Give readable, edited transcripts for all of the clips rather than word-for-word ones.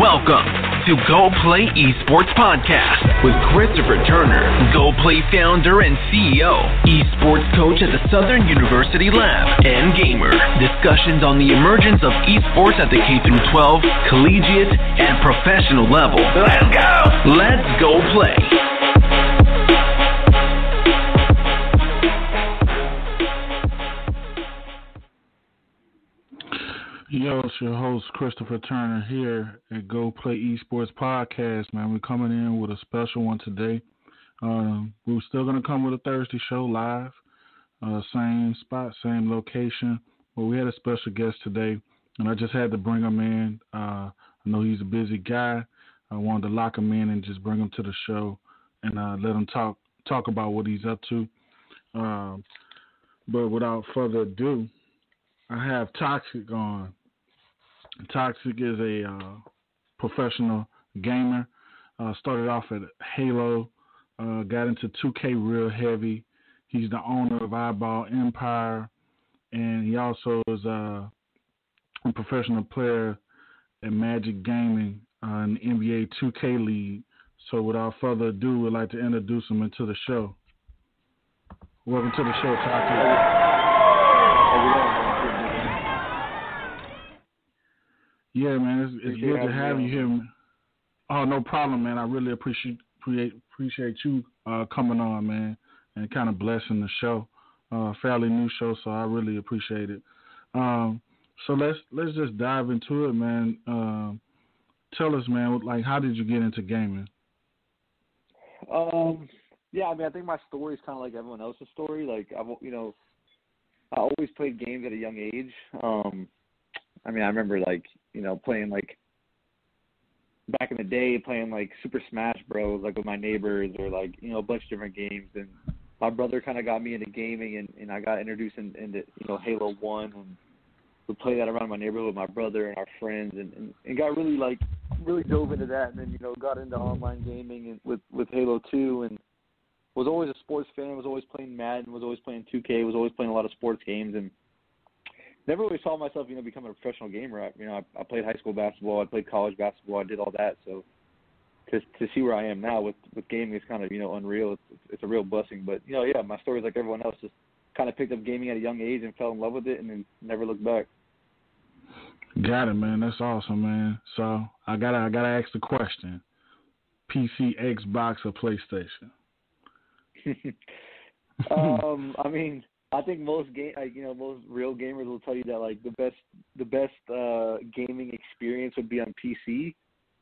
Welcome to Go Play Esports Podcast with Christopher Turner, Go Play founder and CEO, esports coach at the Southern University Lab, and gamer. Discussions on the emergence of esports at the K-12, collegiate, and professional level. Let's go! Let's go play. Yo, it's your host, Christopher Turner, here at Go Play Esports Podcast, man. We're coming in with a special one today. We're still going to come with a Thursday show live, same spot, same location. But we had a special guest today, and I just had to bring him in. I know he's a busy guy. I wanted to lock him in and just bring him to the show and let him talk about what he's up to. But without further ado, I have ToXsiK on. ToXsiK is a professional gamer. Started off at Halo, got into 2K real heavy. He's the owner of iBallEmpire, and he also is a professional player at Magic Gaming in the NBA 2K League. So without further ado, we'd like to introduce him into the show. Welcome to the show, ToXsiK. Yeah, man, it's good to have you here, man. Oh, no problem, man. I really appreciate you coming on, man, and kind of blessing the show. Fairly new show, so I really appreciate it. So let's just dive into it, man. Tell us, man, like, how did you get into gaming? Yeah, I mean, I think my story is kind of like everyone else's story. Like, I always played games at a young age. I mean, I remember, like, playing, like, back in the day, playing, like, Super Smash Bros., like, with my neighbors or, like, a bunch of different games. And my brother kind of got me into gaming, and I got introduced into Halo 1. And would play that around my neighborhood with my brother and our friends and got really, like, really dove into that. And then, got into online gaming and with Halo 2 and was always a sports fan, was always playing Madden, was always playing 2K, was always playing a lot of sports games. And never really saw myself, becoming a professional gamer. I played high school basketball, I played college basketball, I did all that. So to see where I am now with gaming is kind of, unreal. It's a real blessing. But, yeah, my story is like everyone else. Just kind of picked up gaming at a young age and fell in love with it and then never looked back. Got it, man. That's awesome, man. So I gotta ask the question: PC, Xbox, or PlayStation? I mean, I think most real gamers will tell you that, like, the best gaming experience would be on PC.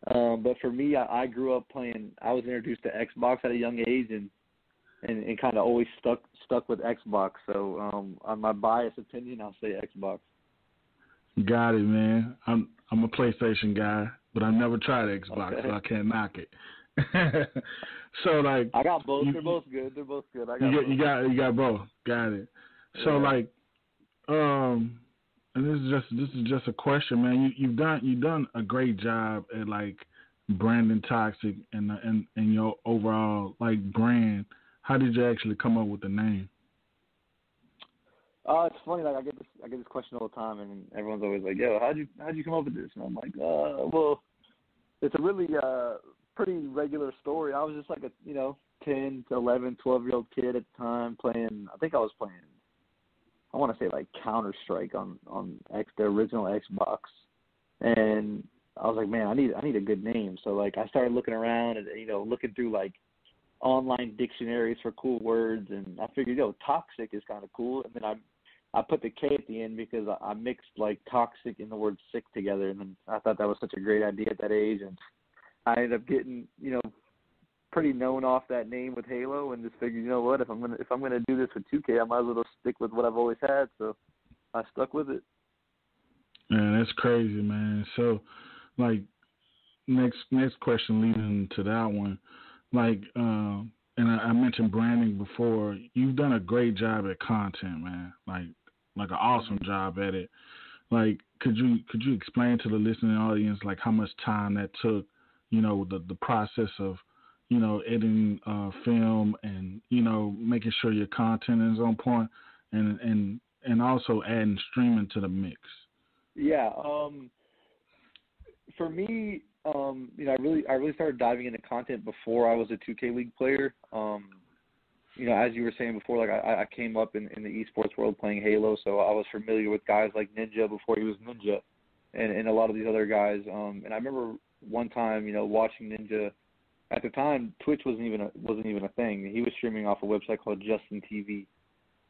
But for me, I grew up playing. I was introduced to Xbox at a young age, and kind of always stuck with Xbox. So on my biased opinion, I'll say Xbox. Got it, man. I'm a PlayStation guy, but I've never tried Xbox, okay. So I can't knock it. So, like, I got both. They're both good. You got both. Got it. So, yeah. Like, and this is just a question, man. You've done a great job at, like, branding ToXsiK and your overall, like, brand. How did you actually come up with the name? It's funny. Like, I get this question all the time, and everyone's always like, "Yo, how'd you come up with this?" And I'm like, well, it's a really pretty regular story. I was just like a 10 to 11, 12-year-old kid at the time playing. I think I was playing. I want to say like Counter-Strike on the original Xbox, and I was like, man, I need a good name. So, like, I started looking around and looking through, like, online dictionaries for cool words, and I figured, ToXsiK is kind of cool. And then I put the K at the end because I mixed, like, toxic and the word sick together, and then I thought that was such a great idea at that age, and I ended up getting, pretty known off that name with Halo, and just figured, what, if I'm gonna do this with 2K, I might as well stick with what I've always had. So I stuck with it. Man, that's crazy, man. So, like, next question leading to that one, like, and I mentioned branding before. You've done a great job at content, man. Like an awesome job at it. Like, could you explain to the listening audience, like, how much time that took? The process of, editing film and, making sure your content is on point and also adding streaming to the mix. Yeah. For me, I really started diving into content before I was a 2K League player. As you were saying before, like I came up in the esports world playing Halo, so I was familiar with guys like Ninja before he was Ninja, and a lot of these other guys. And I remember one time, watching Ninja. At the time, Twitch wasn't even a thing. He was streaming off a website called Justin TV,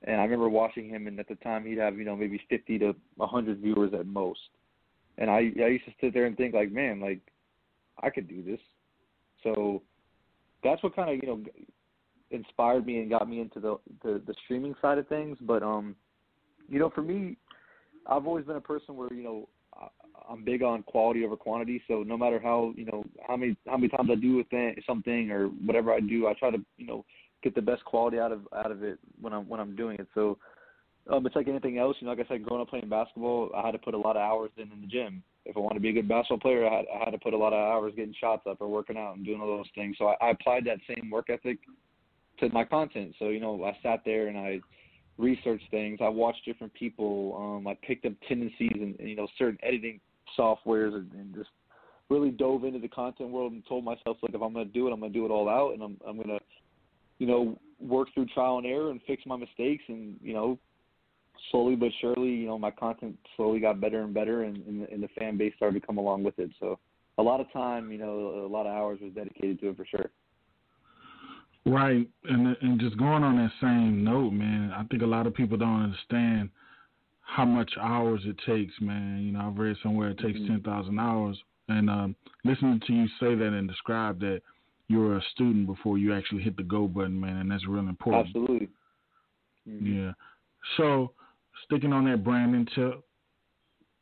and I remember watching him. And at the time, he'd have maybe 50 to 100 viewers at most. And I used to sit there and think like, man, like I could do this. So that's what kind of inspired me and got me into the streaming side of things. But for me, I've always been a person where I'm big on quality over quantity. So no matter how many times I do something or whatever I do, I try to get the best quality out of it when I'm doing it. So it's like anything else. Like I said, growing up playing basketball, I had to put a lot of hours in the gym. If I wanted to be a good basketball player, I had to put a lot of hours getting shots up or working out and doing all those things. So I applied that same work ethic to my content. So I sat there and I researched things. I watched different people. I picked up tendencies and certain editing softwares and just really dove into the content world and told myself, like, if I'm going to do it, I'm going to do it all out, and I'm going to work through trial and error and fix my mistakes. And slowly but surely, my content slowly got better and better, and the fan base started to come along with it. So a lot of time, a lot of hours was dedicated to it for sure. Right, and just going on that same note, man, I think a lot of people don't understand how much hours it takes, man. I've read somewhere it takes 10,000 hours, and listening to you say that and describe that you were a student before you actually hit the go button, man, and that's real important. Absolutely. Yeah. So, sticking on that, Brandon,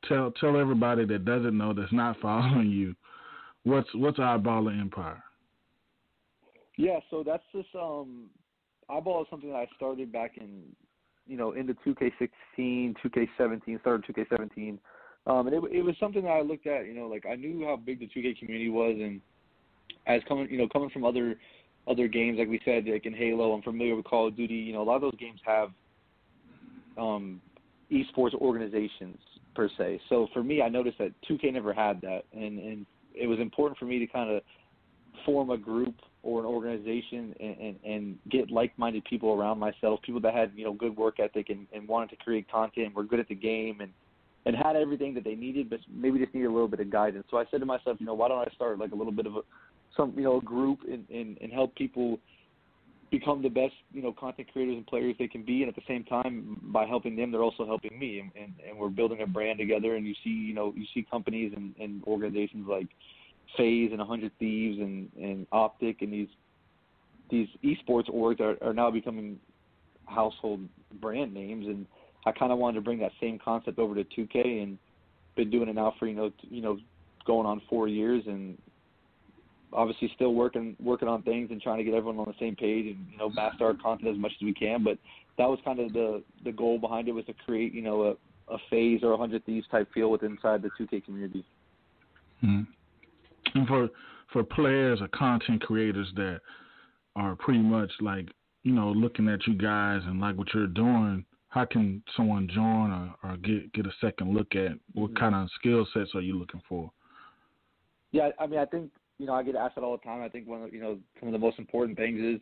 tell everybody that doesn't know, that's not following you, what's iBallEmpire? Yeah, so that's just iBall is something that I started back in into 2K16, 2K17, started 2K17. And it was something that I looked at, like I knew how big the 2K community was, and as coming from other games, like we said, like in Halo, I'm familiar with Call of Duty. A lot of those games have esports organizations per se. So for me, I noticed that 2K never had that, and it was important for me to kind of form a group or an organization and get like-minded people around myself, people that had good work ethic and wanted to create content, were good at the game, and had everything that they needed, but maybe just needed a little bit of guidance. So I said to myself, why don't I start like a little bit of a group and help people become the best content creators and players they can be, and at the same time, by helping them, they're also helping me, and we're building a brand together. And you see companies and organizations like FaZe and 100 Thieves and Optic and these esports orgs are now becoming household brand names, and I kind of wanted to bring that same concept over to 2K, and been doing it now for going on 4 years, and obviously still working on things and trying to get everyone on the same page and master our content as much as we can. But that was kind of the goal behind it, was to create a FaZe or 100 Thieves type feel inside the 2K community. Mm-hmm. And for players or content creators that are pretty much like, looking at you guys and like what you're doing, how can someone join or get a second look at what kind of skill sets are you looking for? Yeah, I mean, I think, I get asked that all the time. I think one of, some of the most important things is,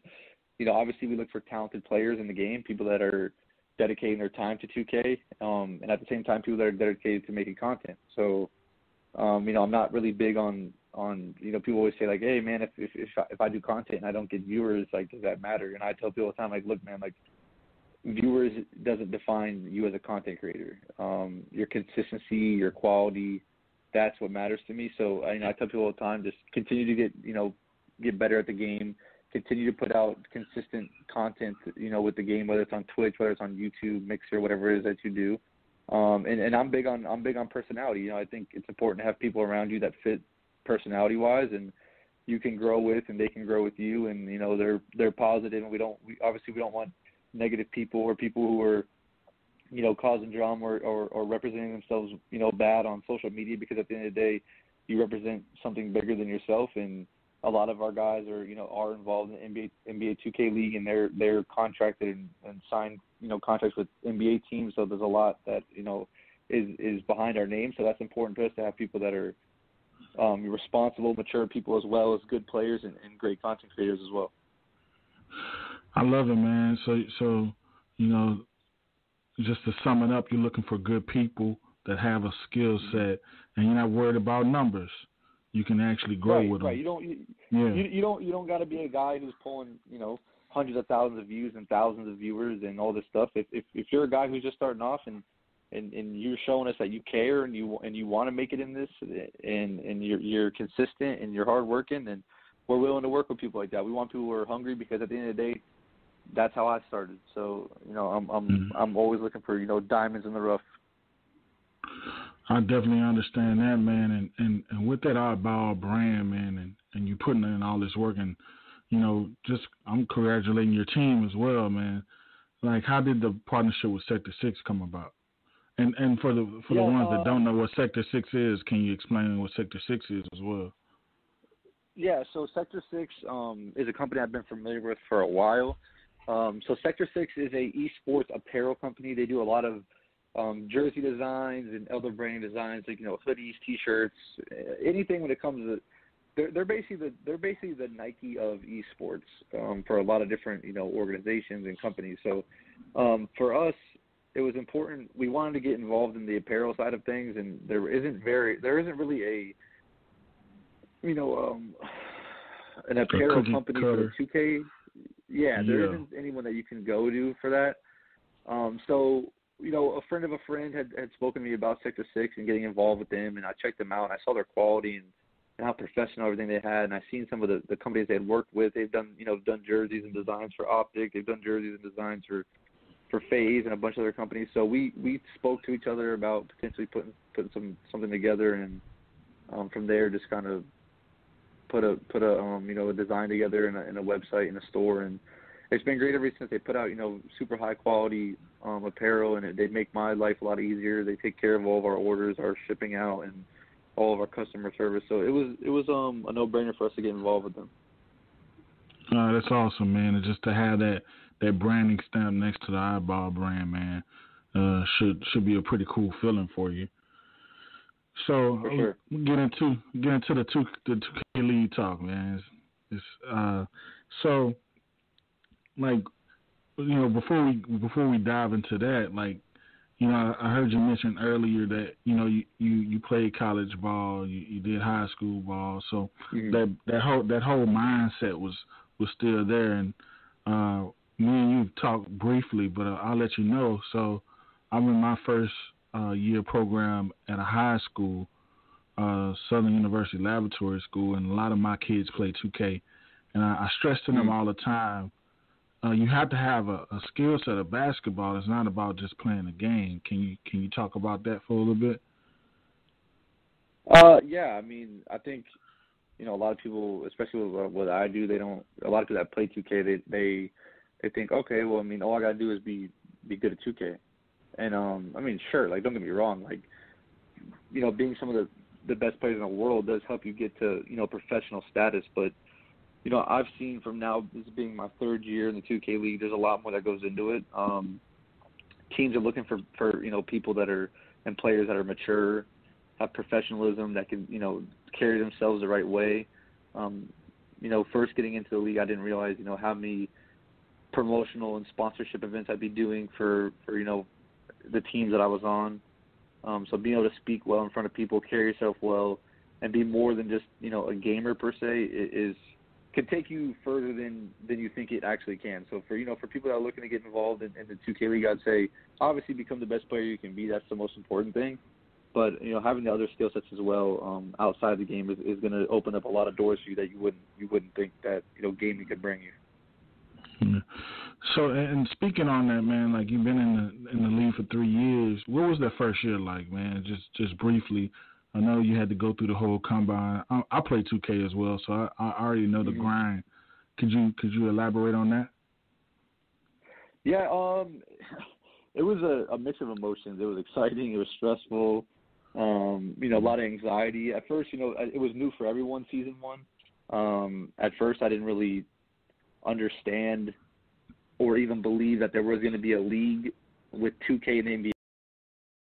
obviously we look for talented players in the game, people that are dedicating their time to 2K, and at the same time, people that are dedicated to making content. So, I'm not really big on people always say like, hey man, if I do content and I don't get viewers, like, does that matter? And I tell people all the time, like, look man, like, viewers doesn't define you as a content creator. Your consistency, your quality, that's what matters to me. So I tell people all the time, just continue to get better at the game, continue to put out consistent content, with the game, whether it's on Twitch, whether it's on YouTube, Mixer, whatever it is that you do. And I'm big on personality. I think it's important to have people around you that fit personality-wise, and you can grow with, and they can grow with you, and they're positive, and we don't want negative people or people who are causing drama or representing themselves bad on social media, because at the end of the day, you represent something bigger than yourself. And a lot of our guys are involved in the NBA 2K League, and they're contracted and signed contracts with NBA teams. So there's a lot that is behind our name. So that's important to us, to have people that are responsible, mature people as well as good players and great content creators as well. I love it, man. So just to sum it up, you're looking for good people that have a skill set, and you're not worried about numbers. You can actually grow with them. Right. You don't got to be a guy who's pulling hundreds of thousands of views and thousands of viewers and all this stuff. If you're a guy who's just starting off and you're showing us that you care and you want to make it in this and you're consistent and you're hardworking, then we're willing to work with people like that. We want people who are hungry, because at the end of the day, that's how I started. So I'm always looking for diamonds in the rough. I definitely understand that, man, and with that iBall brand, man, and you putting in all this work, and I'm congratulating your team as well, man. Like, how did the partnership with Sector 6 come about? And for the ones that don't know what Sector 6 is, can you explain what Sector 6 is as well? Yeah, so Sector 6 is a company I've been familiar with for a while. So Sector 6 is a esports apparel company. They do a lot of jersey designs and other brand designs, like hoodies, T-shirts, anything when it comes to. They're basically the Nike of esports for a lot of different organizations and companies. So for us, it was important. We wanted to get involved in the apparel side of things, and there isn't really a an apparel company for 2K. Yeah, there isn't anyone that you can go to for that. So a friend of a friend had spoken to me about Sector 6 and getting involved with them, and I checked them out, and I saw their quality and how professional everything they had, and I've seen some of the companies they had worked with. They've done done jerseys and designs for Optic. They've done jerseys and designs for FaZe and a bunch of other companies. So we spoke to each other about potentially putting something together, and from there just kind of put a design together in a website and a store, and it's been great ever since. They put out super high quality apparel, and they make my life a lot easier. They take care of all of our orders, our shipping out, and all of our customer service. So it was a no-brainer for us to get involved with them. That's awesome, man. And just to have that branding stamp next to the iBall brand, man, should be a pretty cool feeling for you. So for sure. Get into the 2K League talk, man. So like before we dive into that, like I heard you mention earlier that you played college ball, you did high school ball, so that whole mindset was still there, and me and you talked briefly, but I'll let you know. So I'm in my first year program at a high school, Southern University Laboratory School, and a lot of my kids play 2K, and I stress to them all the time, you have to have a skill set of basketball. It's not about just playing the game. Can you talk about that for a little bit? Yeah, I mean, I think a lot of people, especially with what I do, a lot of people that play 2K, they think, okay, well, I mean, all I gotta do is be good at 2K, and I mean, sure, like, don't get me wrong, like, being some of the best players in the world does help you get to professional status, but I've seen from now, this being my third year in the 2K League, there's a lot more that goes into it. Teams are looking for people that are, and players that are mature, have professionalism, that can, carry themselves the right way. First getting into the league, I didn't realize, how many promotional and sponsorship events I'd be doing for the teams that I was on. So being able to speak well in front of people, carry yourself well, and be more than just, a gamer per se can take you further than you think it actually can. So for people that are looking to get involved in the 2K League, I'd say obviously become the best player you can be. That's the most important thing. But having the other skill sets as well outside the game is going to open up a lot of doors for you that you wouldn't think that gaming could bring you. Yeah. So, and speaking on that, man, like, you've been in the league for 3 years. What was that first year like, man? Just briefly. I know you had to go through the whole combine. I play 2K as well, so I already know the grind. Could you elaborate on that? Yeah, it was a mix of emotions. It was exciting. It was stressful. A lot of anxiety. At first, it was new for everyone, season one. At first, I didn't really understand or even believe that there was going to be a league with 2K and NBA